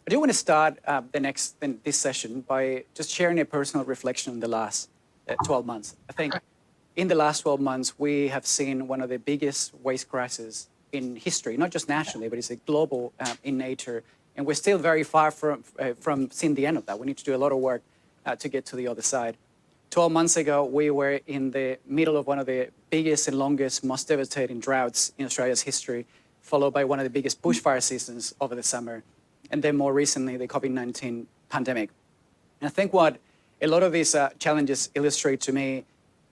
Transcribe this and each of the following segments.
I do want to start this session by just sharing a personal reflection on the last 12 months. I think in the last 12 months, we have seen one of the biggest waste crises in history, not just nationally, but it's a global in nature. And we're still very far from seeing the end of that. We need to do a lot of work to get to the other side. 12 months ago, we were in the middle of one of the biggest and longest, most devastating droughts in Australia's history, followed by one of the biggest bushfire seasons over the summer, and then more recently, the COVID-19 pandemic. And I think what a lot of these challenges illustrate to me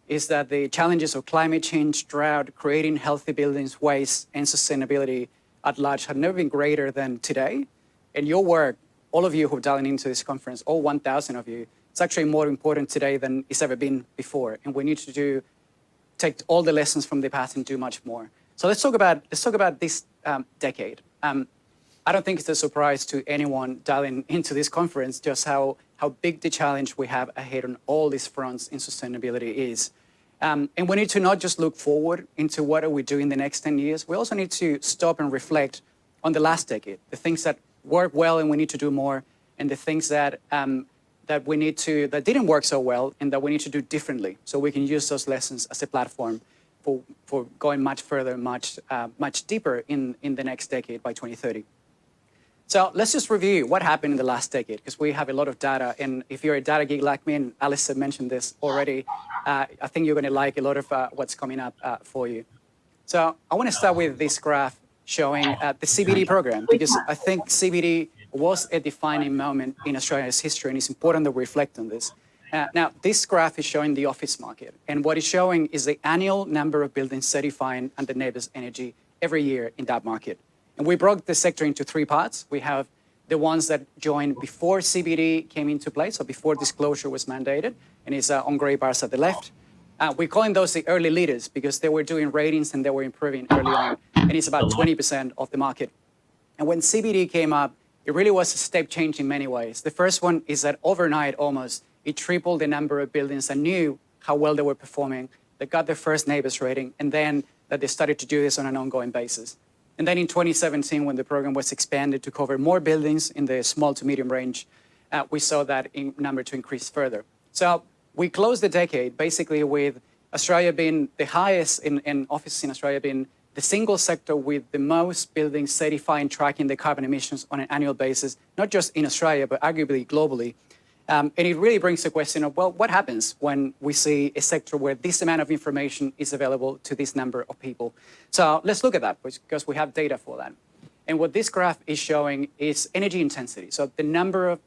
is that the challenges of climate change, drought, creating healthy buildings, waste, and sustainability at large have never been greater than today. And your work, all of you who've dialed into this conference, all 1,000 of you, it's actually more important today than it's ever been before. And we need to take all the lessons from the past and do much more. So let's talk about this decade. I don't think it's a surprise to anyone dialing into this conference just how big the challenge we have ahead on all these fronts in sustainability is. And we need to not just look forward into what are we doing in the next 10 years, we also need to stop and reflect on the last decade, the things that work well and we need to do more, and the things that didn't work so well and that we need to do differently, so we can use those lessons as a platform for going much further, much deeper in the next decade by 2030. So let's just review what happened in the last decade, because we have a lot of data. And if you're a data geek like me, and Alice mentioned this already, I think you're going to like a lot of what's coming up for you. So I want to start with this graph showing the CBD program, because I think CBD was a defining moment in Australia's history, and it's important that we reflect on this. Now, this graph is showing the office market, and what it's showing is the annual number of buildings certifying under NABERS Energy every year in that market. And we broke the sector into three parts. We have the ones that joined before CBD came into place, so before disclosure was mandated, and it's on gray bars at the left. We're calling those the early leaders because they were doing ratings and they were improving early on, and it's about 20% of the market. And when CBD came up, it really was a step change in many ways. The first one is that overnight, almost, it tripled the number of buildings that knew how well they were performing, that got their first NABERS rating, and then that they started to do this on an ongoing basis. And then in 2017, when the program was expanded to cover more buildings in the small to medium range, we saw that number to increase further. So we closed the decade basically with Australia being the highest in offices in Australia being the single sector with the most buildings certifying, tracking the carbon emissions on an annual basis, not just in Australia, but arguably globally. And it really brings the question of, well, what happens when we see a sector where this amount of information is available to this number of people? So let's look at that, because we have data for that. And what this graph is showing is energy intensity, so the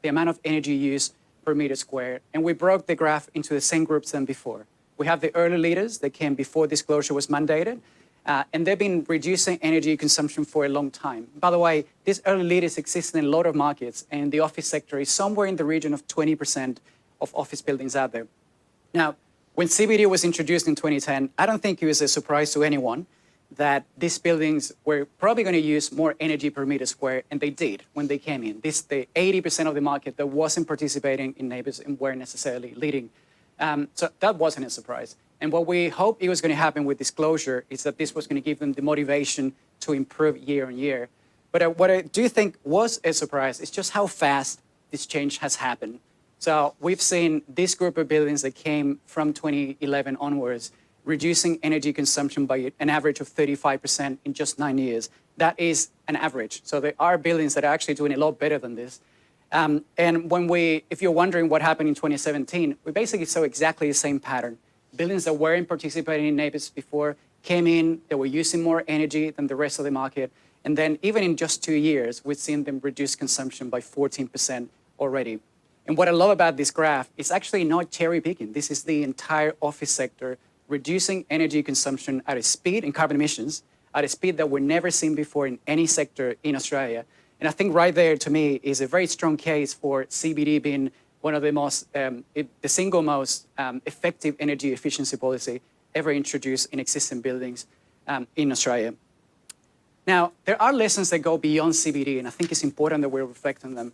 amount of energy used per meter square. And we broke the graph into the same groups than before. We have the early leaders that came before disclosure was mandated. And they've been reducing energy consumption for a long time. By the way, these early leaders exist in a lot of markets, and the office sector is somewhere in the region of 20% of office buildings out there. Now, when CBD was introduced in 2010, I don't think it was a surprise to anyone that these buildings were probably going to use more energy per meter square, and they did when they came in. The 80% of the market that wasn't participating in NABERS and weren't necessarily leading. So that wasn't a surprise. And what we hoped it was going to happen with disclosure is that this was going to give them the motivation to improve year on year. But what I do think was a surprise is just how fast this change has happened. So we've seen this group of buildings that came from 2011 onwards reducing energy consumption by an average of 35% in just 9 years. That is an average. So there are buildings that are actually doing a lot better than this. And if you're wondering what happened in 2017, we basically saw exactly the same pattern. Buildings that weren't participating in NABERS before came in, they were using more energy than the rest of the market. And then even in just 2 years, we've seen them reduce consumption by 14% already. And what I love about this graph is actually not cherry picking. This is the entire office sector reducing energy consumption at a speed and carbon emissions at a speed that we've never seen before in any sector in Australia. And I think right there, to me, is a very strong case for CBD being one of the the single most effective energy efficiency policy ever introduced in existing buildings in Australia. Now, there are lessons that go beyond CBD, and I think it's important that we reflect on them.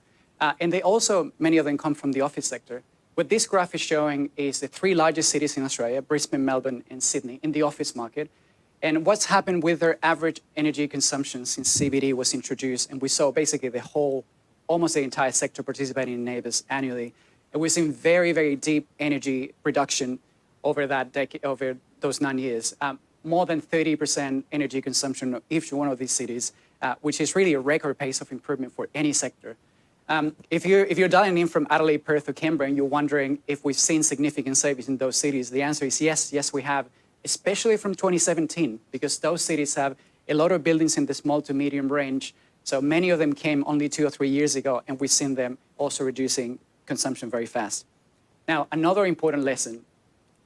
And they also, many of them come from the office sector. What this graph is showing is the three largest cities in Australia, Brisbane, Melbourne, and Sydney, in the office market, and what's happened with their average energy consumption since CBD was introduced. And we saw basically the whole almost the entire sector participating in NABERS annually. And we've seen very, very deep energy reduction over that decade, over those 9 years. More than 30% energy consumption of each one of these cities, which is really a record pace of improvement for any sector. If you're dialing in from Adelaide, Perth, or Canberra, and you're wondering if we've seen significant savings in those cities, the answer is yes, yes we have, especially from 2017, because those cities have a lot of buildings in the small to medium range. So many of them came only 2 or 3 years ago, and we've seen them also reducing consumption very fast. Now, another important lesson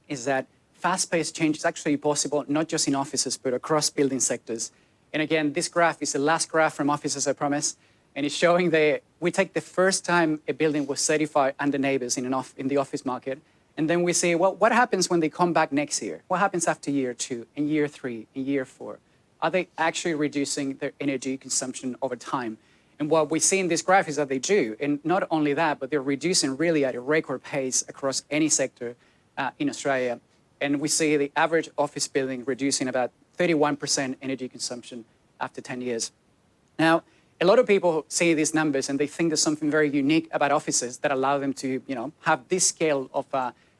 is that fast-paced change is actually possible, not just in offices, but across building sectors. And again, this graph is the last graph from offices, I promise. And it's showing we take the first time a building was certified under NABERS in the office market. And then we say, well, what happens when they come back next year? What happens after year 2, and year 3, and year 4? Are they actually reducing their energy consumption over time? And what we see in this graph is that they do. And not only that, but they're reducing really at a record pace across any sector in Australia. And we see the average office building reducing about 31% energy consumption after 10 years. Now, a lot of people see these numbers and they think there's something very unique about offices that allow them to, have this scale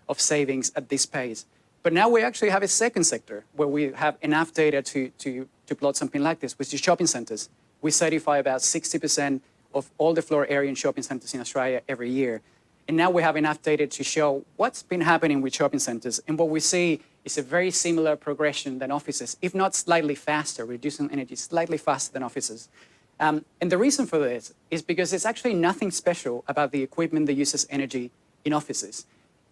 of savings at this pace. But now we actually have a second sector where we have enough data to plot something like this, which is shopping centres. We certify about 60% of all the floor area in shopping centres in Australia every year. And now we have enough data to show what's been happening with shopping centres. And what we see is a very similar progression than offices, if not slightly faster, reducing energy slightly faster than offices. And the reason for this is because it's actually nothing special about the equipment that uses energy in offices.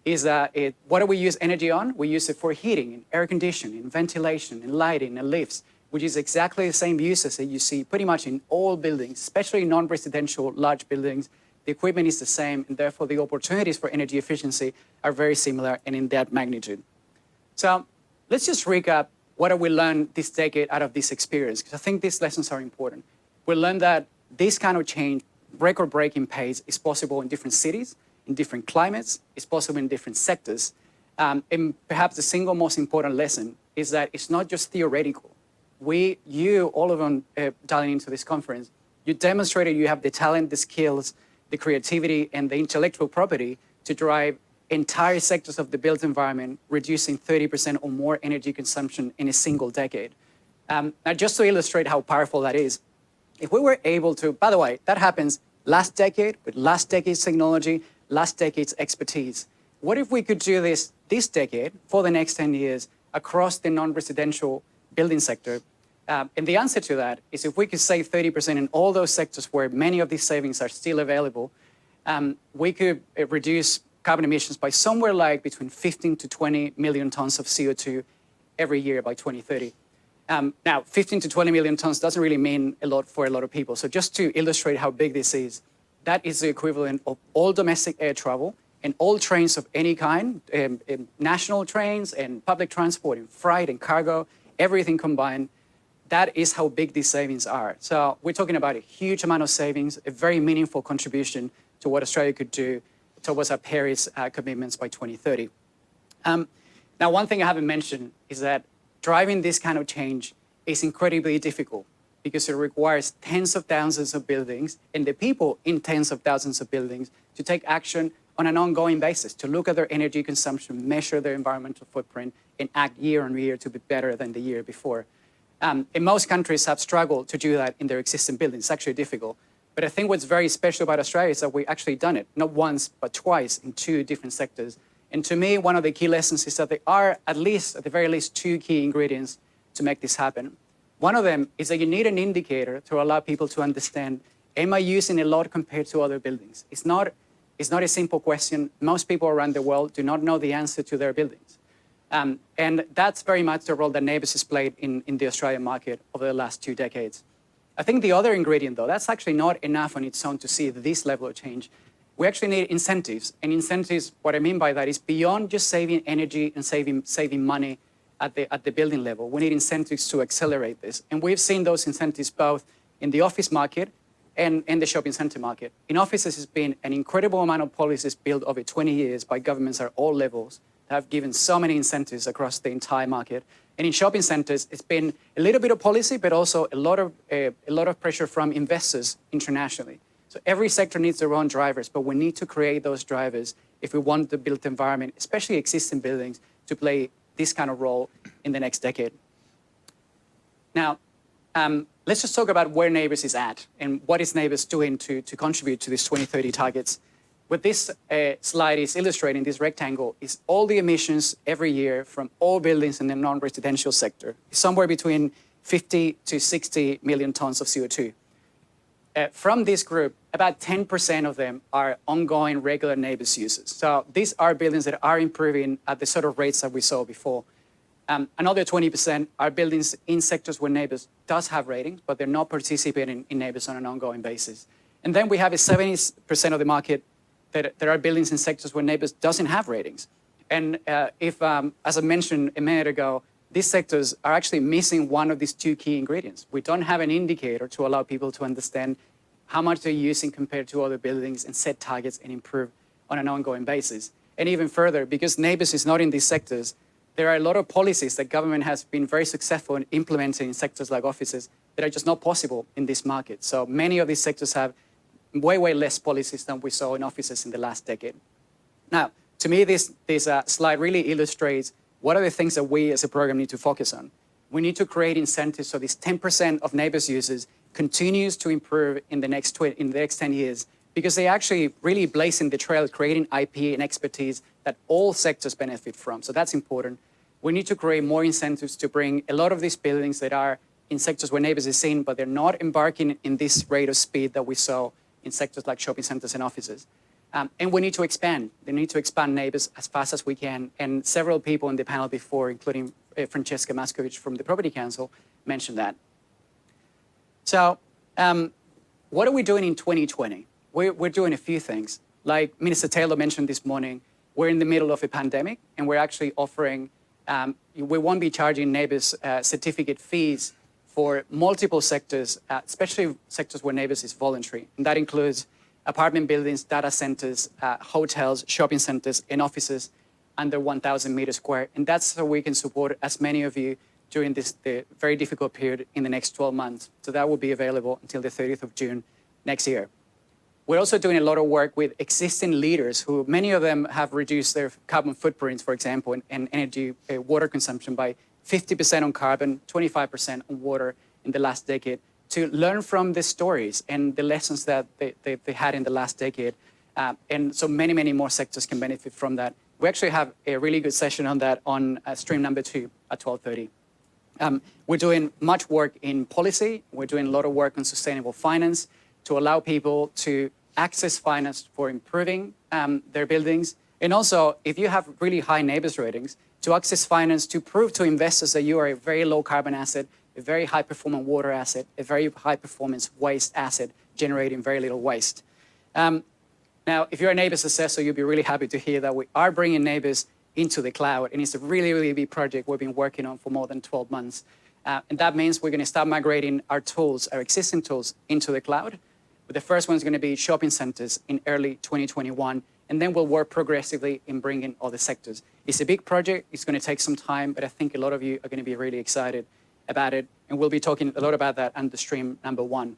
What do we use energy on? We use it for heating, and air conditioning, and ventilation, and lighting, and lifts, which is exactly the same uses that you see pretty much in all buildings, especially non-residential large buildings. The equipment is the same, and therefore the opportunities for energy efficiency are very similar and in that magnitude. So let's just recap what have we learned this decade out of this experience, because I think these lessons are important. We learned that this kind of change, record-breaking pace, is possible in different cities, in different climates, it's possible in different sectors. And perhaps the single most important lesson is that it's not just theoretical. All of them dialing into this conference, you demonstrated you have the talent, the skills, the creativity, and the intellectual property to drive entire sectors of the built environment, reducing 30% or more energy consumption in a single decade. Now, just to illustrate how powerful that is, if we were able to, by the way, that happens last decade with last decade's technology, last decade's expertise. What if we could do this decade for the next 10 years across the non-residential building sector? And the answer to that is if we could save 30% in all those sectors where many of these savings are still available, we could reduce carbon emissions by somewhere like between 15 to 20 million tons of CO2 every year by 2030. Now, 15 to 20 million tons doesn't really mean a lot for a lot of people. So just to illustrate how big this is, that is the equivalent of all domestic air travel and all trains of any kind, national trains and public transport and freight and cargo, everything combined. That is how big these savings are. So we're talking about a huge amount of savings, a very meaningful contribution to what Australia could do towards our Paris commitments by 2030. Now, one thing I haven't mentioned is that driving this kind of change is incredibly difficult because it requires tens of thousands of buildings and the people in tens of thousands of buildings to take action on an ongoing basis, to look at their energy consumption, measure their environmental footprint, and act year on year to be better than the year before. And most countries have struggled to do that in their existing buildings. It's actually difficult. But I think what's very special about Australia is that we actually done it, not once, but twice in 2 different sectors. And to me, one of the key lessons is that there are at the very least 2 key ingredients to make this happen. One of them is that you need an indicator to allow people to understand, am I using a lot compared to other buildings? It's not a simple question. Most people around the world do not know the answer to their buildings. And that's very much the role that NABERS has played in the Australian market over the last 2 decades. I think the other ingredient, though, that's actually not enough on its own to see this level of change. We actually need incentives. And incentives, what I mean by that is beyond just saving energy and saving money at the building level. We need incentives to accelerate this. And we've seen those incentives both in the office market and in the shopping centre market. In offices, it's been an incredible amount of policies built over 20 years by governments at all levels that have given so many incentives across the entire market. And in shopping centres, it's been a little bit of policy, but also a lot of pressure from investors internationally. So every sector needs their own drivers, but we need to create those drivers if we want the built environment, especially existing buildings, to play this kind of role in the next decade. Now, let's just talk about where NABERS is at and what is NABERS doing to contribute to these 2030 targets. What this slide is illustrating, this rectangle, is all the emissions every year from all buildings in the non-residential sector, somewhere between 50 to 60 million tons of CO2. From this group, about 10% of them are ongoing regular NABERS uses. So these are buildings that are improving at the sort of rates that we saw before. Another 20% are buildings in sectors where NABERS does have ratings, but they're not participating in NABERS on an ongoing basis. And then we have a 70% of the market that there are buildings in sectors where NABERS doesn't have ratings. And as I mentioned a minute ago, these sectors are actually missing one of these two key ingredients. We don't have an indicator to allow people to understand how much they're using compared to other buildings and set targets and improve on an ongoing basis. And even further, because NABERS is not in these sectors, there are a lot of policies that government has been very successful in implementing in sectors like offices that are just not possible in this market. So many of these sectors have way, way less policies than we saw in offices in the last decade. Now, to me, this slide really illustrates what are the things that we as a program need to focus on. We need to create incentives so this 10% of NABERS users continues to improve in the next 10 years, because they actually really blazing the trail, creating IP and expertise that all sectors benefit from. So that's important. We need to create more incentives to bring a lot of these buildings that are in sectors where NABERS is seen, but they're not embarking in this rate of speed that we saw in sectors like shopping centers and offices. And we need to expand. They need to expand NABERS as fast as we can. And several people in the panel before, including Francesca Maskovich from the Property Council, mentioned that. So what are we doing in 2020? We're doing a few things. Like Minister Taylor mentioned this morning, we're in the middle of a pandemic, and we're actually offering, we won't be charging NABERS certificate fees for multiple sectors, especially sectors where NABERS is voluntary. And that includes apartment buildings, data centers, hotels, shopping centers, and offices under 1,000 meters square. And that's so we can support as many of you during the very difficult period in the next 12 months. So that will be available until the 30th of June next year. We're also doing a lot of work with existing leaders who, many of them have reduced their carbon footprints, for example, and energy, water consumption by 50% on carbon, 25% on water in the last decade, to learn from the stories and the lessons that they had in the last decade. And so many, many more sectors can benefit from that. We actually have a really good session on that on stream number 2 at 12:30. We're doing much work in policy. We're doing a lot of work on sustainable finance to allow people to access finance for improving their buildings. And also, if you have really high NABERS ratings, to access finance to prove to investors that you are a very low carbon asset, a very high performance water asset, a very high performance waste asset, generating very little waste. Now, if you're a NABERS assessor, you'll be really happy to hear that we are bringing NABERS into the cloud, and it's a really, really big project we've been working on for more than 12 months. And that means we're going to start migrating our tools, our existing tools, into the cloud. But the first one is going to be shopping centers in early 2021, and then we'll work progressively in bringing other sectors. It's a big project. It's going to take some time, but I think a lot of you are going to be really excited about it, and we'll be talking a lot about that under stream number 1.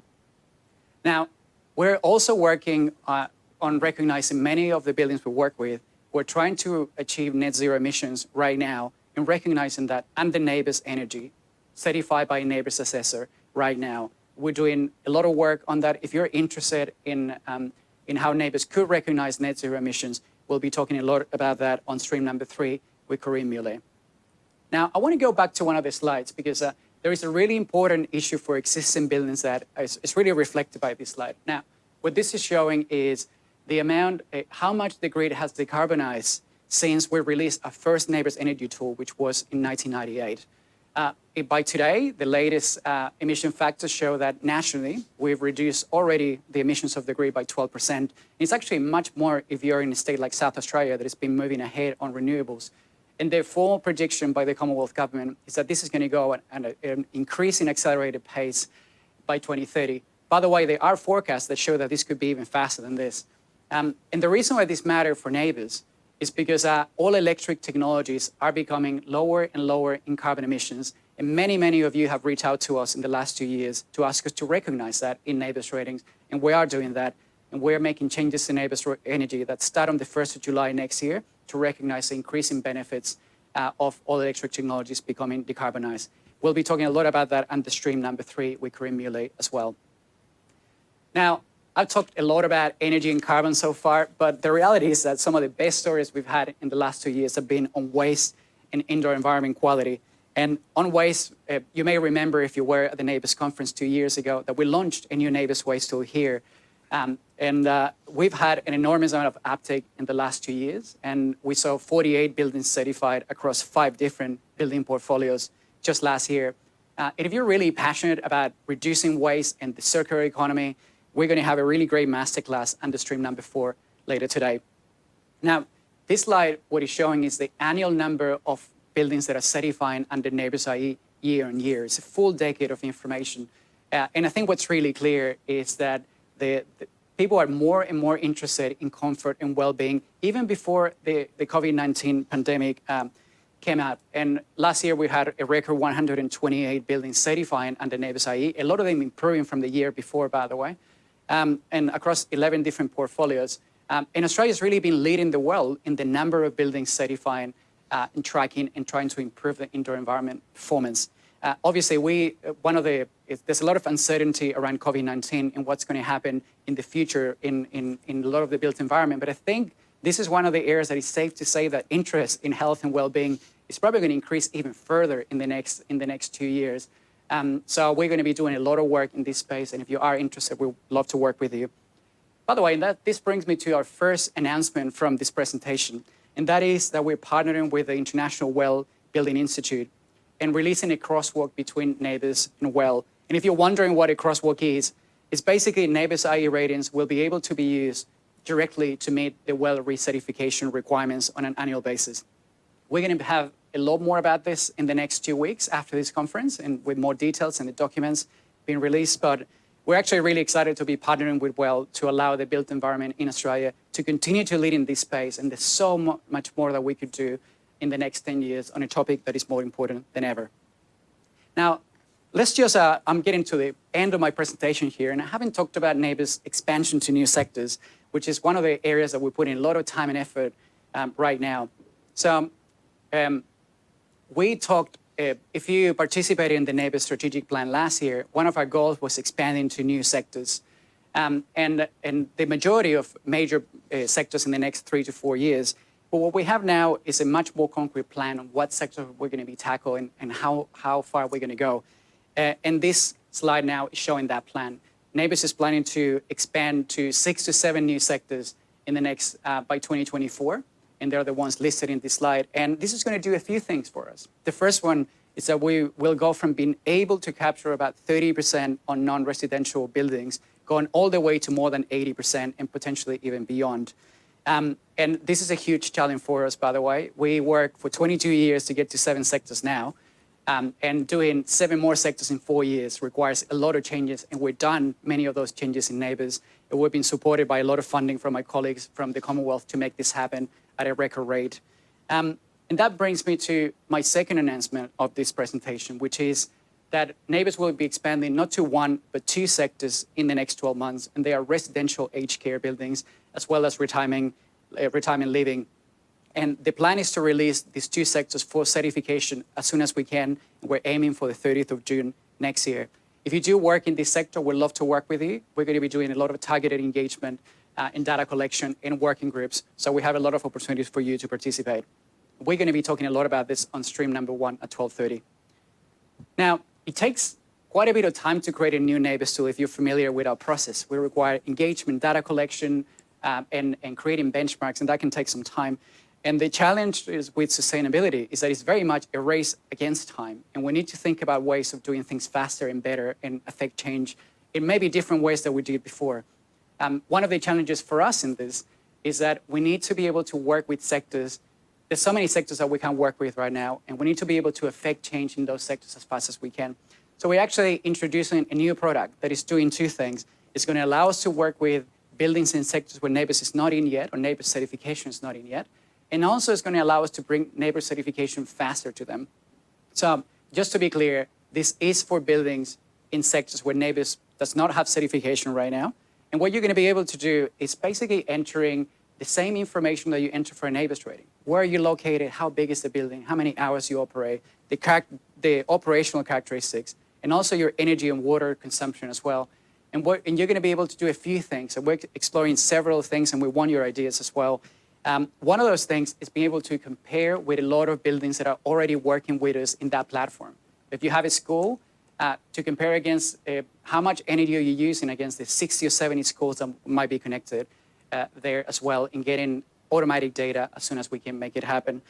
Now, we're also working on recognizing many of the buildings we work with. We're trying to achieve net zero emissions right now, and recognizing that under NABERS Energy, certified by a NABERS assessor right now. We're doing a lot of work on that. If you're interested in how NABERS could recognize net zero emissions, we'll be talking a lot about that on stream number 3 with Corinne Muley. Now, I want to go back to one of the slides because there is a really important issue for existing buildings that is really reflected by this slide. Now, what this is showing is the amount, how much the grid has decarbonized since we released our first NABERS energy tool, which was in 1998. By today, the latest emission factors show that nationally, we've reduced already the emissions of the grid by 12%. It's actually much more if you're in a state like South Australia that has been moving ahead on renewables. And the full prediction by the Commonwealth Government is that this is going to go at an increasing accelerated pace by 2030. By the way, there are forecasts that show that this could be even faster than this. And the reason why this matters for NABERS is because all electric technologies are becoming lower and lower in carbon emissions, And many of you have reached out to us in the last 2 years to ask us to recognize that in NABERS ratings. And we are doing that. And we're making changes to NABERS Energy that start on the 1st of July next year to recognize the increasing benefits of all electric technologies becoming decarbonized. We'll be talking a lot about that under stream number 3 with Karim Muley as well. Now, I've talked a lot about energy and carbon so far, but the reality is that some of the best stories we've had in the last 2 years have been on waste and indoor environment quality. And on waste, you may remember if you were at the NABERS conference 2 years ago that we launched a new NABERS waste tool here. We've had an enormous amount of uptake in the last 2 years, and we saw 48 buildings certified across 5 different building portfolios just last year. And if you're really passionate about reducing waste and the circular economy, we're going to have a really great masterclass under stream number 4 later today. Now, this slide, what it's showing is the annual number of buildings that are certifying under NABERS IE year on year. It's a full decade of information. And I think what's really clear is that the people are more and more interested in comfort and well-being, even before the COVID-19 pandemic came out. And last year, we had a record 128 buildings certifying under NABERS IE, a lot of them improving from the year before, by the way, and across 11 different portfolios. And Australia's really been leading the world in the number of buildings certifying and tracking and trying to improve the indoor environment performance. Obviously, there's a lot of uncertainty around COVID-19 and what's going to happen in the future in a lot of the built environment. But I think this is one of the areas that is safe to say that interest in health and well-being is probably going to increase even further in the next 2 years. So we're going to be doing a lot of work in this space. And if you are interested, we'd love to work with you. By the way, this brings me to our first announcement from this presentation. And that is that we're partnering with the International Well Building Institute and releasing a crosswalk between NABERS and Well. And if you're wondering what a crosswalk is, it's basically NABERS IE ratings will be able to be used directly to meet the Well recertification requirements on an annual basis. We're going to have a lot more about this in the next 2 weeks after this conference and with more details and the documents being released. But we're actually really excited to be partnering with Well to allow the built environment in Australia to continue to lead in this space. And there's so much more that we could do in the next 10 years on a topic that is more important than ever. Now, let's just, I'm getting to the end of my presentation here, and I haven't talked about NABERS expansion to new sectors, which is one of the areas that we're putting a lot of time and effort right now. So we talked, if you participated in the NABERS strategic plan last year, one of our goals was expanding to new sectors. And the majority of major sectors in the next 3 to 4 years. But what we have now is a much more concrete plan on what sector we're going to be tackling and how far we're going to go. And this slide now is showing that plan. NABERS is planning to expand to 6 to 7 new sectors in the next, by 2024. And they're the ones listed in this slide. And this is going to do a few things for us. The first one is that we will go from being able to capture about 30% on non-residential buildings, going all the way to more than 80% and potentially even beyond. And this is a huge challenge for us, by the way. We worked for 22 years to get to 7 sectors now. And doing 7 more sectors in 4 years requires a lot of changes. And we've done many of those changes in NABERS. And we've been supported by a lot of funding from my colleagues from the Commonwealth to make this happen at a record rate. And that brings me to my second announcement of this presentation, which is that NABERS will be expanding not to 1, but 2 sectors in the next 12 months. And they are residential aged care buildings, as well as retirement living. And the plan is to release these 2 sectors for certification as soon as we can. We're aiming for the 30th of June next year. If you do work in this sector, we'd love to work with you. We're going to be doing a lot of targeted engagement in data collection in working groups. So we have a lot of opportunities for you to participate. We're going to be talking a lot about this on stream number 1 at 12:30. Now, it takes quite a bit of time to create a new NABERS tool if you're familiar with our process. We require engagement, data collection, and creating benchmarks, and that can take some time. And the challenge is with sustainability is that it's very much a race against time. And we need to think about ways of doing things faster and better and affect change in maybe different ways that we did before. One of the challenges for us in this is that we need to be able to work with sectors. There's so many sectors that we can work with right now, and we need to be able to affect change in those sectors as fast as we can. So we're actually introducing a new product that is doing 2 things. It's going to allow us to work with buildings in sectors where NABERS is not in yet, or NABERS certification is not in yet. And also it's going to allow us to bring NABERS certification faster to them. So just to be clear, this is for buildings in sectors where NABERS does not have certification right now. And what you're going to be able to do is basically entering the same information that you enter for a NABERS rating. Where are you located? How big is the building? How many hours you operate? The operational characteristics, and also your energy and water consumption as well. And you're going to be able to do a few things. And we're exploring several things, and we want your ideas as well. One of those things is being able to compare with a lot of buildings that are already working with us in that platform. If you have a school, to compare against how much energy are you using against the 60 or 70 schools that might be connected there as well, and getting automatic data as soon as we can make it happen.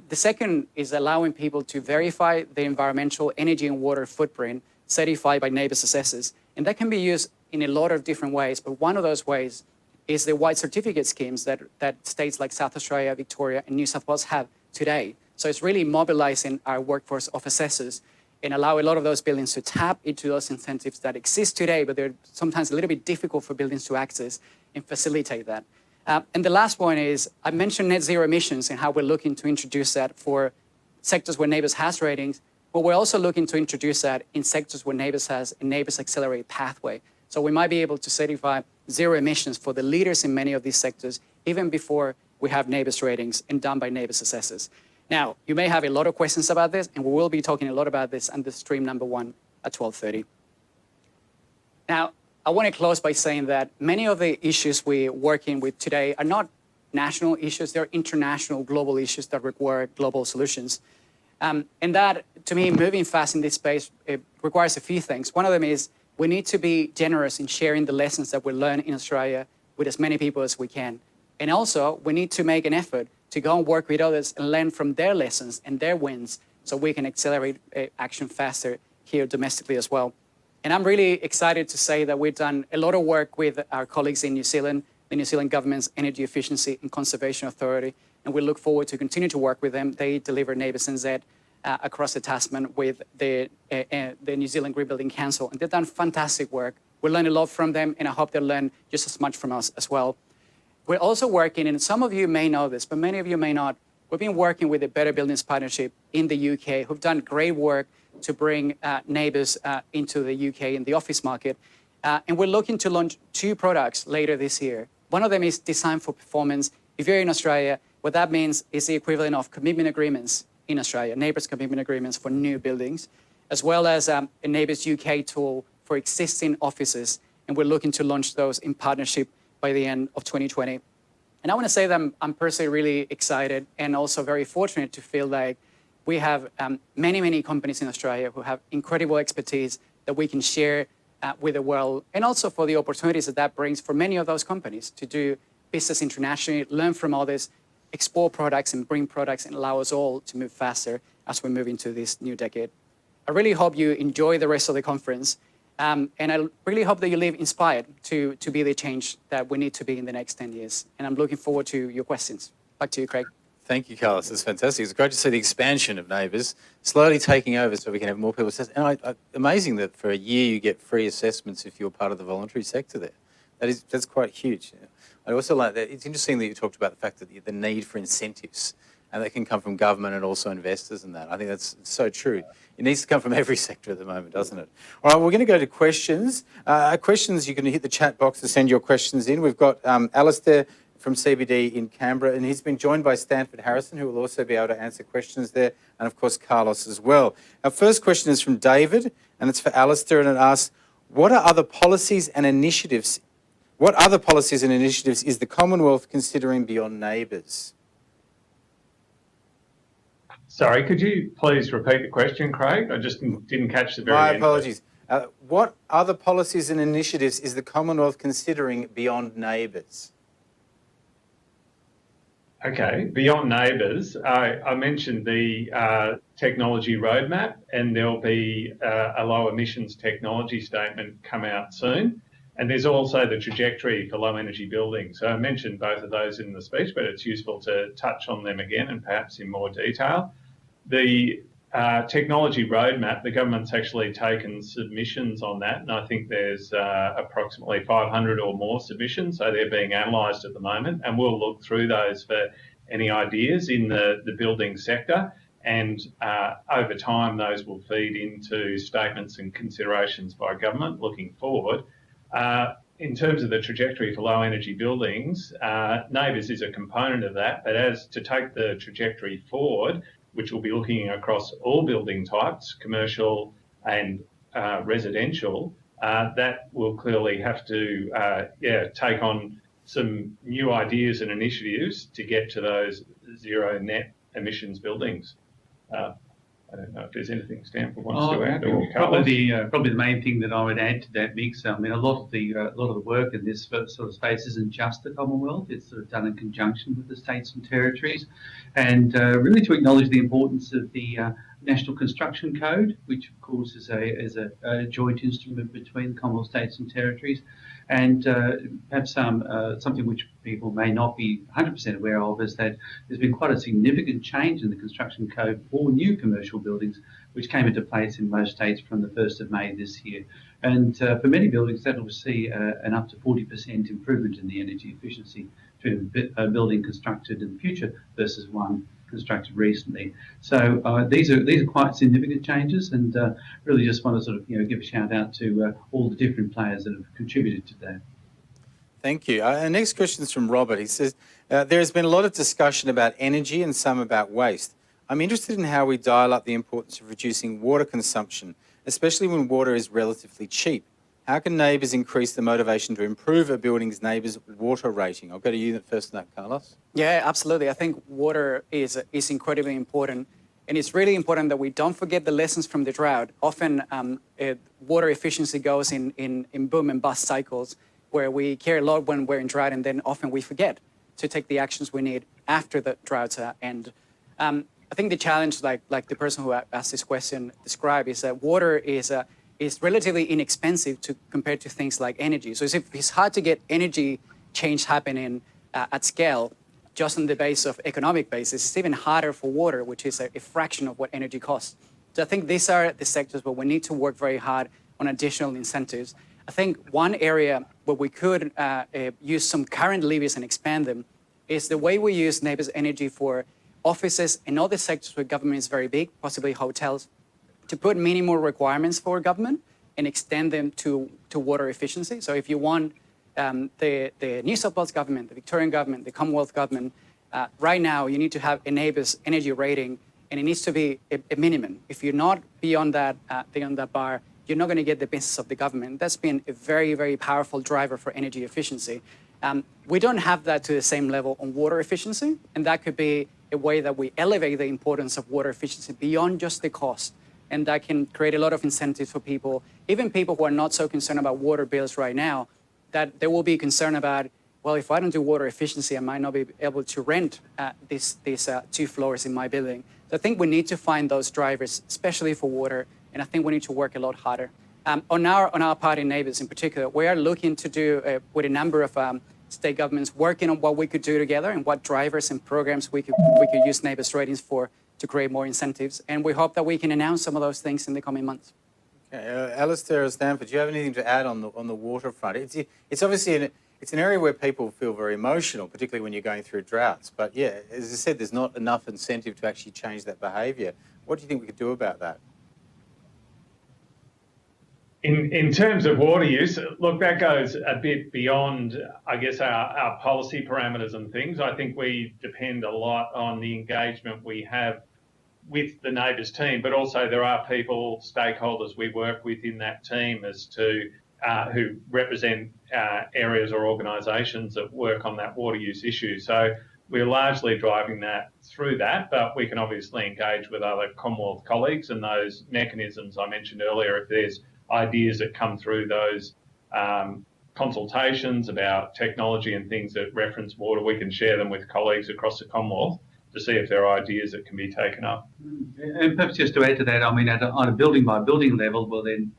The second is allowing people to verify the environmental energy and water footprint certified by NABERS assessors. And that can be used in a lot of different ways, but one of those ways is the white certificate schemes that states like South Australia, Victoria, and New South Wales have today. So it's really mobilizing our workforce of assessors and allow a lot of those buildings to tap into those incentives that exist today, but they're sometimes a little bit difficult for buildings to access and facilitate that. And the last one is, I mentioned net zero emissions and how we're looking to introduce that for sectors where NABERS has ratings, but we're also looking to introduce that in sectors where NABERS has a NABERS Accelerate pathway. So we might be able to certify zero emissions for the leaders in many of these sectors, even before we have NABERS ratings and done by NABERS assessors. Now, you may have a lot of questions about this, and we will be talking a lot about this under stream number 1 at 12:30. Now, I want to close by saying that many of the issues we're working with today are not national issues, they're international, global issues that require global solutions. And that, to me, moving fast in this space, it requires a few things. One of them is we need to be generous in sharing the lessons that we learn in Australia with as many people as we can. And also, we need to make an effort to go and work with others and learn from their lessons and their wins so we can accelerate action faster here domestically as well. And I'm really excited to say that we've done a lot of work with our colleagues in New Zealand, the New Zealand Government's Energy Efficiency and Conservation Authority, and we look forward to continue to work with them. They deliver NABERS NZ across the Tasman with the New Zealand Green Building Council, and they've done fantastic work. We learn a lot from them, and I hope they'll learn just as much from us as well. We're also working, and some of you may know this, but many of you may not, we've been working with the Better Buildings Partnership in the UK, who've done great work to bring NABERS into the UK in the office market. And we're looking to launch 2 products later this year. One of them is Design for Performance. If you're in Australia, what that means is the equivalent of commitment agreements in Australia, NABERS commitment agreements for new buildings, as well as a NABERS UK tool for existing offices. And we're looking to launch those in partnership by the end of 2020. And I want to say that I'm personally really excited and also very fortunate to feel like we have many, many companies in Australia who have incredible expertise that we can share with the world, and also for the opportunities that that brings for many of those companies to do business internationally, learn from others, explore products and bring products, and allow us all to move faster as we move into this new decade. I really hope you enjoy the rest of the conference, and I really hope that you leave inspired to be the change that we need to be in the next 10 years. And I'm looking forward to your questions. Back to you, Craig. Thank you, Carlos. It's fantastic. It's great to see the expansion of NABERS slowly taking over so we can have more people assess. And amazing that for a year you get free assessments if you're part of the voluntary sector there. That's quite huge. I also like that. It's interesting that you talked about the fact that the need for incentives, and that can come from government and also investors and that. I think that's so true. It needs to come from every sector at the moment, doesn't it? All right, we're going to go to questions. Questions, you can hit the chat box to send your questions in. We've got Alistair from CBD in Canberra, and he's been joined by Stanford Harrison, who will also be able to answer questions there, and of course Carlos as well. Our first question is from David, and it's for Alistair, and it asks, what other policies and initiatives is the Commonwealth considering beyond NABERS? Sorry, could you please repeat the question, Craig? I just didn't catch the very end. My apologies. What other policies and initiatives is the Commonwealth considering beyond NABERS? Okay, beyond NABERS, I mentioned the technology roadmap, and there'll be a low emissions technology statement come out soon. And there's also the trajectory for low energy buildings. So I mentioned both of those in the speech, but it's useful to touch on them again and perhaps in more detail. The technology roadmap, the government's actually taken submissions on that, and I think there's approximately 500 or more submissions, so they're being analysed at the moment, and we'll look through those for any ideas in the building sector. and over time those will feed into statements and considerations by government looking forward. In terms of the trajectory for low energy buildings, NABERS is a component of that, but as to take the trajectory forward, which will be looking across all building types, commercial and residential, that will clearly have to take on some new ideas and initiatives to get to those zero net emissions buildings. I don't know if there's anything Stanford wants to add. Or probably the main thing that I would add to that mix. I mean, a lot of the work in this sort of space isn't just the Commonwealth. It's sort of done in conjunction with the states and territories, and really to acknowledge the importance of the National Construction Code, which of course is a joint instrument between the Commonwealth, states and territories, and perhaps something which people may not be 100% aware of is that there's been quite a significant change in the construction code for new commercial buildings, which came into place in most states from the 1st of May this year. And for many buildings, that will see an up to 40% improvement in the energy efficiency to a building constructed in the future versus one constructed recently. So these are quite significant changes, and really just want to sort of give a shout out to all the different players that have contributed to that. Thank you. Our next question is from Robert. He says, there has been a lot of discussion about energy and some about waste. I'm interested in how we dial up the importance of reducing water consumption, especially when water is relatively cheap. How can NABERS increase the motivation to improve a building's NABERS water rating? I'll go to you first on that, Carlos. Yeah, absolutely. I think water is incredibly important. And it's really important that we don't forget the lessons from the drought. Often water efficiency goes in boom and bust cycles, where we care a lot when we're in drought, and then often we forget to take the actions we need after the droughts end. I think the challenge, like the person who asked this question described, is that water is relatively inexpensive compared to things like energy. So it's hard to get energy change happening at scale just on the base of economic basis. It's even harder for water, which is a fraction of what energy costs. So I think these are the sectors where we need to work very hard on additional incentives. I think one area where we could use some current levers and expand them is the way we use NABERS energy for offices and other sectors where government is very big, possibly hotels, to put minimal requirements for government and extend them to water efficiency. So if you want the New South Wales government, the Victorian government, the Commonwealth government, right now you need to have a NABERS energy rating, and it needs to be a minimum. If you're not beyond that bar, you're not going to get the business of the government. That's been a very, very powerful driver for energy efficiency. We don't have that to the same level on water efficiency, and that could be a way that we elevate the importance of water efficiency beyond just the cost. And that can create a lot of incentives for people, even people who are not so concerned about water bills right now, that they will be concerned about, well, if I don't do water efficiency, I might not be able to rent these 2 floors in my building. So I think we need to find those drivers, especially for water, and I think we need to work a lot harder. On our part in NABERS in particular, we are looking to do, with a number of state governments, working on what we could do together and what drivers and programs we could use NABERS ratings for to create more incentives. And we hope that we can announce some of those things in the coming months. Okay, Alistair or Stanford, do you have anything to add on the water front? It's obviously it's an area where people feel very emotional, particularly when you're going through droughts. But yeah, as I said, there's not enough incentive to actually change that behaviour. What do you think we could do about that? In terms of water use, look, that goes a bit beyond, I guess, our policy parameters and things. I think we depend a lot on the engagement we have with the NABERS team, but also there are people, stakeholders we work with in that team as to who represent areas or organisations that work on that water use issue. So we're largely driving that through that, but we can obviously engage with other Commonwealth colleagues, and those mechanisms I mentioned earlier, if there's ideas that come through those consultations about technology and things that reference water, we can share them with colleagues across the Commonwealth to see if there are ideas that can be taken up. And perhaps just to add to that, I mean, on a building by building level, well then,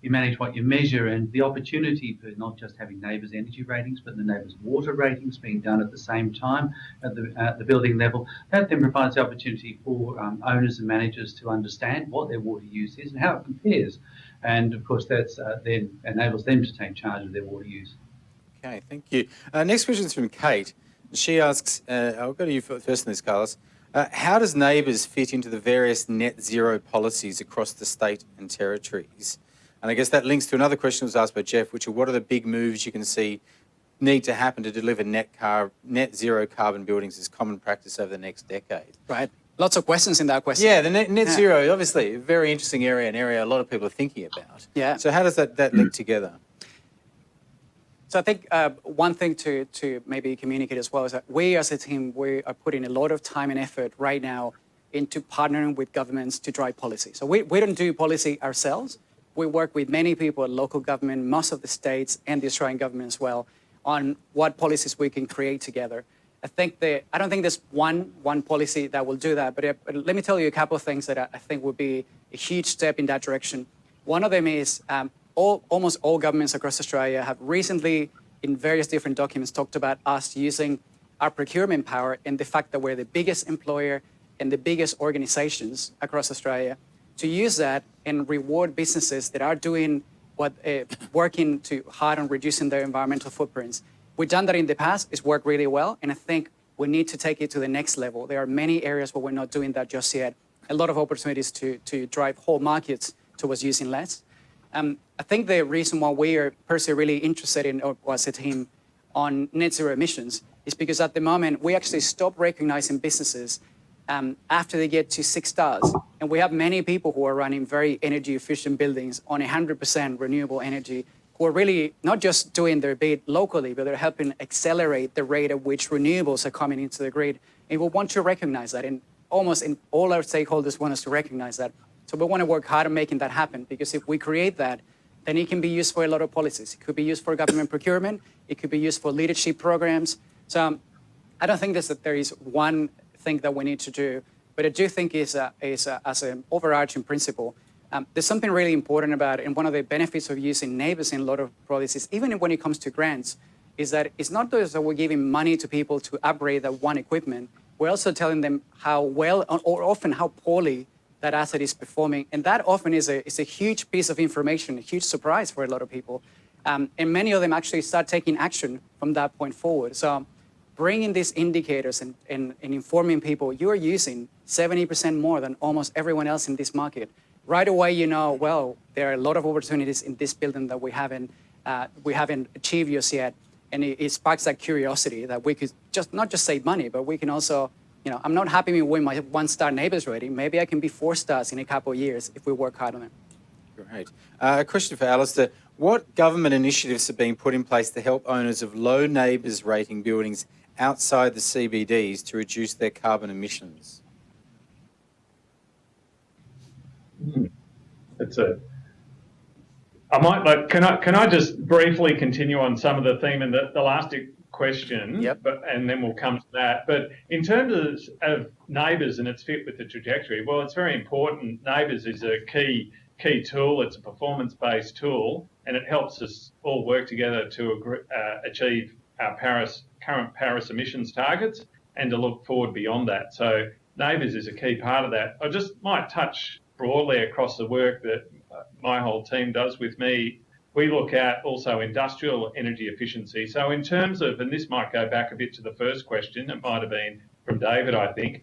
you manage what you measure, and the opportunity for not just having NABERS energy ratings, but the NABERS water ratings being done at the same time at the building level, that then provides the opportunity for owners and managers to understand what their water use is and how it compares. And of course, that's then enables them to take charge of their water use. Okay, thank you. Next question is from Kate. She asks, I'll go to you first on this, Carlos. How does NABERS fit into the various net zero policies across the state and territories? And I guess that links to another question that was asked by Jeff, which are what are the big moves you can see need to happen to deliver net zero carbon buildings as common practice over the next decade? Right. Lots of questions in that question. Yeah, the net zero, obviously, a very interesting area, an area a lot of people are thinking about. Yeah. So how does that link together? So I think one thing to maybe communicate as well is that we as a team, we are putting a lot of time and effort right now into partnering with governments to drive policy. So we don't do policy ourselves. We work with many people at local government, most of the states and the Australian government as well, on what policies we can create together. I don't think there's one policy that will do that, but let me tell you a couple of things that I think would be a huge step in that direction. One of them is almost all governments across Australia have recently, in various different documents, talked about us using our procurement power and the fact that we're the biggest employer and the biggest organizations across Australia to use that and reward businesses that are doing working too hard on reducing their environmental footprints. We've done that in the past. It's worked really well, and I think we need to take it to the next level. There are many areas where we're not doing that just yet. A lot of opportunities to drive whole markets towards using less. I think the reason why we are personally really interested in, or as a team, on net zero emissions is because at the moment we actually stop recognizing businesses after they get to 6 stars. And we have many people who are running very energy efficient buildings on 100% renewable energy, who are really not just doing their bit locally, but they're helping accelerate the rate at which renewables are coming into the grid. And we want to recognize that, and almost all our stakeholders want us to recognize that. So we want to work hard on making that happen, because if we create that, then it can be used for a lot of policies. It could be used for government procurement. It could be used for leadership programs. So I don't think that there is one thing that we need to do, but I do think as an overarching principle, there's something really important about it. And one of the benefits of using NABERS in a lot of policies, even when it comes to grants, is that it's not just that we're giving money to people to upgrade that one equipment. We're also telling them how well or often how poorly that asset is performing. And that often is a huge piece of information, a huge surprise for a lot of people. And many of them actually start taking action from that point forward. So bringing these indicators and informing people, you are using 70% more than almost everyone else in this market. Right away, you know, well, there are a lot of opportunities in this building that we haven't achieved just yet. And it sparks that curiosity that we could not just save money, but we can also, you know, I'm not happy with my 1-star NABERS rating. Maybe I can be 4 stars in a couple of years if we work hard on it. Great. A question for Alistair. What government initiatives are being put in place to help owners of low NABERS rating buildings outside the CBDs to reduce their carbon emissions? I might like. Can I just briefly continue on some of the theme in the last question? Yep. And then we'll come to that. But in terms of NABERS and its fit with the trajectory, well, it's very important. NABERS is a key tool. It's a performance-based tool, and it helps us all work together to achieve our current Paris emissions targets and to look forward beyond that. So NABERS is a key part of that. I just might touch broadly across the work that my whole team does with me. We look at also industrial energy efficiency. So in terms of, and this might go back a bit to the first question, it might have been from David, I think.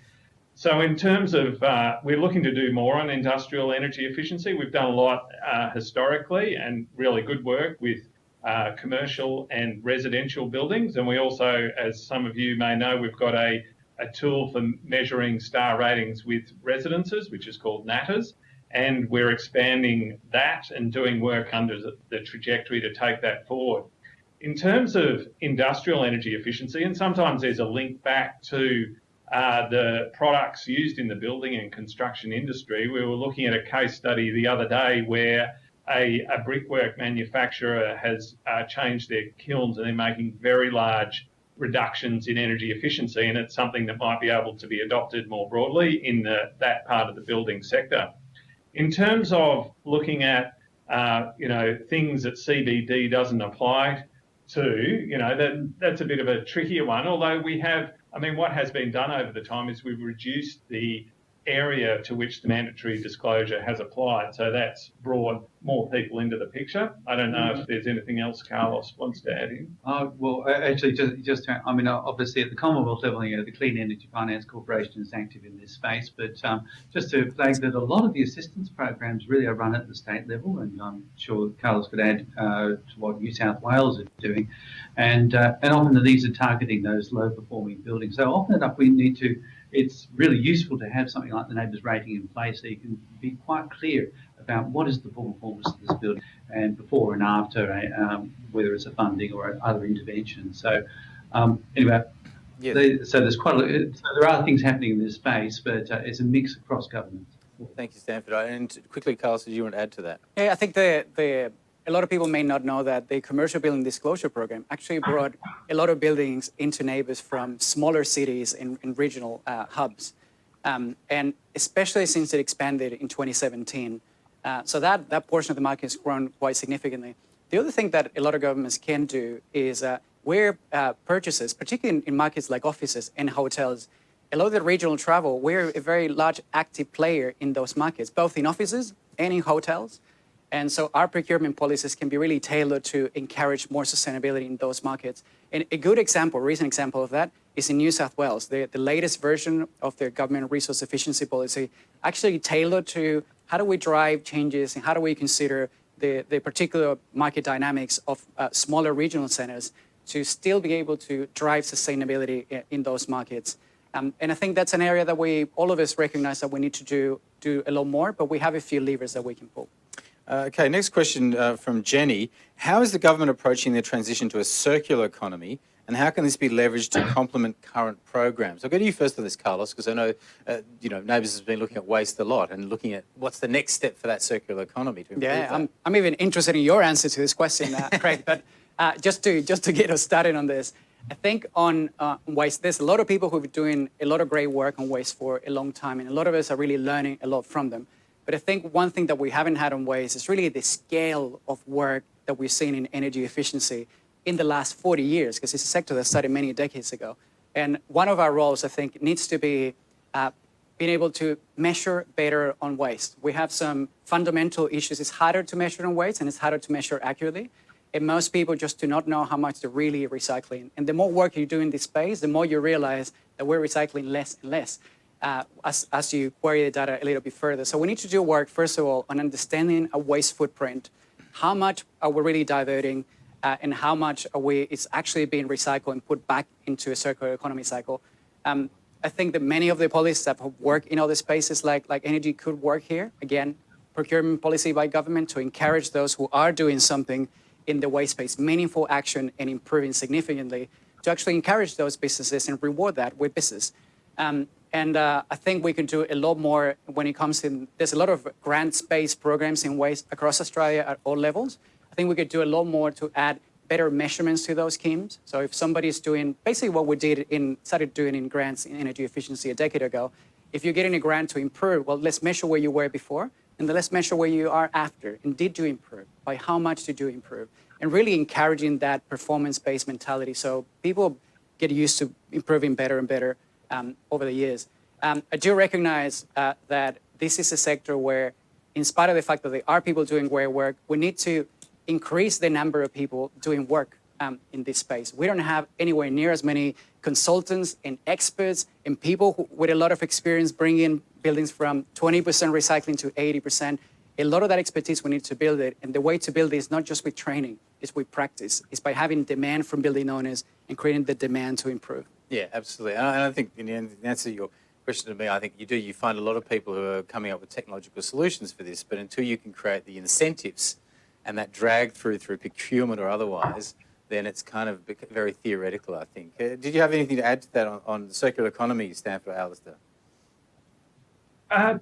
So in terms of, we're looking to do more on industrial energy efficiency. We've done a lot historically and really good work with commercial and residential buildings. And we also, as some of you may know, we've got a tool for measuring star ratings with residences, which is called NATERS. And we're expanding that and doing work under the trajectory to take that forward. In terms of industrial energy efficiency, and sometimes there's a link back to the products used in the building and construction industry. We were looking at a case study the other day where a brickwork manufacturer has changed their kilns and they're making very large reductions in energy efficiency, and it's something that might be able to be adopted more broadly in that part of the building sector. In terms of looking at things that CBD doesn't apply to, that's a bit of a trickier one. Although we have, what has been done over the time is we've reduced the area to which the mandatory disclosure has applied. So that's brought more people into the picture. I don't know if there's anything else Carlos wants to add in. Well, actually, I mean, obviously at the Commonwealth level, the Clean Energy Finance Corporation is active in this space, but just to flag that a lot of the assistance programs really are run at the state level, and I'm sure Carlos could add to what New South Wales is doing, and often these are targeting those low-performing buildings. So often enough, it's really useful to have something like the NABERS rating in place so you can be quite clear about what is the performance of this building and before and after, whether it's a funding or other intervention. So anyway, so there's so there are things happening in this space, but it's a mix across government. Thank you, Stanford. And quickly, Carlos, did you want to add to that? Yeah, I think a lot of people may not know that the Commercial Building Disclosure Program actually brought a lot of buildings into NABERS from smaller cities and regional hubs. And especially since it expanded in 2017. So that portion of the market has grown quite significantly. The other thing that a lot of governments can do is where purchases, particularly in markets like offices and hotels, a lot of the regional travel, we're a very large active player in those markets, both in offices and in hotels. And so our procurement policies can be really tailored to encourage more sustainability in those markets. And a good example, a recent example of that is in New South Wales. The latest version of their government resource efficiency policy actually tailored to how do we drive changes and how do we consider the particular market dynamics of smaller regional centers to still be able to drive sustainability in those markets. And I think that's an area that all of us recognize that we need to do a lot more, but we have a few levers that we can pull. Okay, next question from Jenny. How is the government approaching the transition to a circular economy, and how can this be leveraged to complement current programs? I'll go to you first on this, Carlos, because I know, NABERS has been looking at waste a lot and looking at what's the next step for that circular economy to improve that. I'm even interested in your answer to this question, Craig, but just to get us started on this, I think on waste, there's a lot of people who've been doing a lot of great work on waste for a long time, and a lot of us are really learning a lot from them. But I think one thing that we haven't had on waste is really the scale of work that we've seen in energy efficiency in the last 40 years, because it's a sector that started many decades ago. And one of our roles, I think, needs to be being able to measure better on waste. We have some fundamental issues. It's harder to measure on waste, and it's harder to measure accurately. And most people just do not know how much they're really recycling. And the more work you do in this space, the more you realize that we're recycling less and less. As you query the data a little bit further. So we need to do work, first of all, on understanding a waste footprint. How much are we really diverting and how much is actually being recycled and put back into a circular economy cycle? I think that many of the policies that work in other spaces like energy could work here. Again, procurement policy by government to encourage those who are doing something in the waste space, meaningful action and improving significantly, to actually encourage those businesses and reward that with business. And I think we can do a lot more when it comes to, there's a lot of grants-based programs in waste across Australia at all levels. I think we could do a lot more to add better measurements to those schemes. So if somebody's doing basically what we started doing in grants in energy efficiency a decade ago, if you're getting a grant to improve, well, let's measure where you were before, and then let's measure where you are after. And did you improve? By how much did you improve? And really encouraging that performance-based mentality so people get used to improving better and better over the years. I do recognize that this is a sector where, in spite of the fact that there are people doing great work, we need to increase the number of people doing work in this space. We don't have anywhere near as many consultants and experts and people with a lot of experience bringing buildings from 20% recycling to 80%. A lot of that expertise, we need to build it. And the way to build it is not just with training, it's with practice. It's by having demand from building owners and creating the demand to improve. Yeah, absolutely. And I think in answer to your question to me, I think you find a lot of people who are coming up with technological solutions for this, but until you can create the incentives and that drag through procurement or otherwise, then it's kind of very theoretical, I think. Did you have anything to add to that on the circular economy, Stanford or Alistair?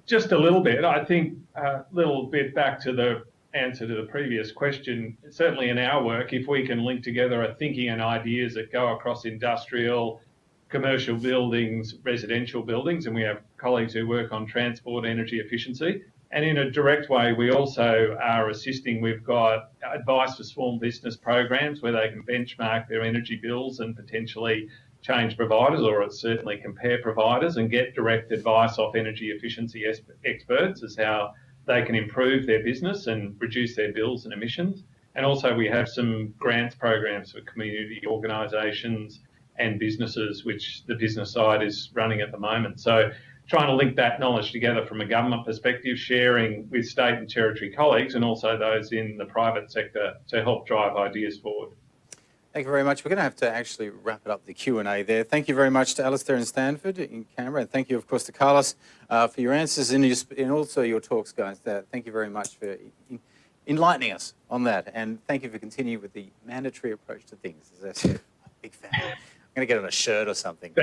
Just a little bit. I think a little bit back to the answer to the previous question. Certainly in our work, if we can link together a thinking and ideas that go across industrial, commercial buildings, residential buildings, and we have colleagues who work on transport energy efficiency. And in a direct way, we also are assisting. We've got advice for small business programs where they can benchmark their energy bills and potentially change providers, or it's certainly compare providers and get direct advice off energy efficiency experts as how they can improve their business and reduce their bills and emissions. And also we have some grants programs for community organisations and businesses, which the business side is running at the moment. So trying to link that knowledge together from a government perspective, sharing with state and territory colleagues and also those in the private sector to help drive ideas forward. Thank you very much. We're going to have to actually wrap it up, the Q&A there. Thank you very much to Alistair in Stanford in Canberra, and thank you, of course, to Carlos for your answers and also your talks, guys. Thank you very much for enlightening us on that, and thank you for continuing with the mandatory approach to things. As I said, I'm a big fan. I'm going to get on a shirt or something.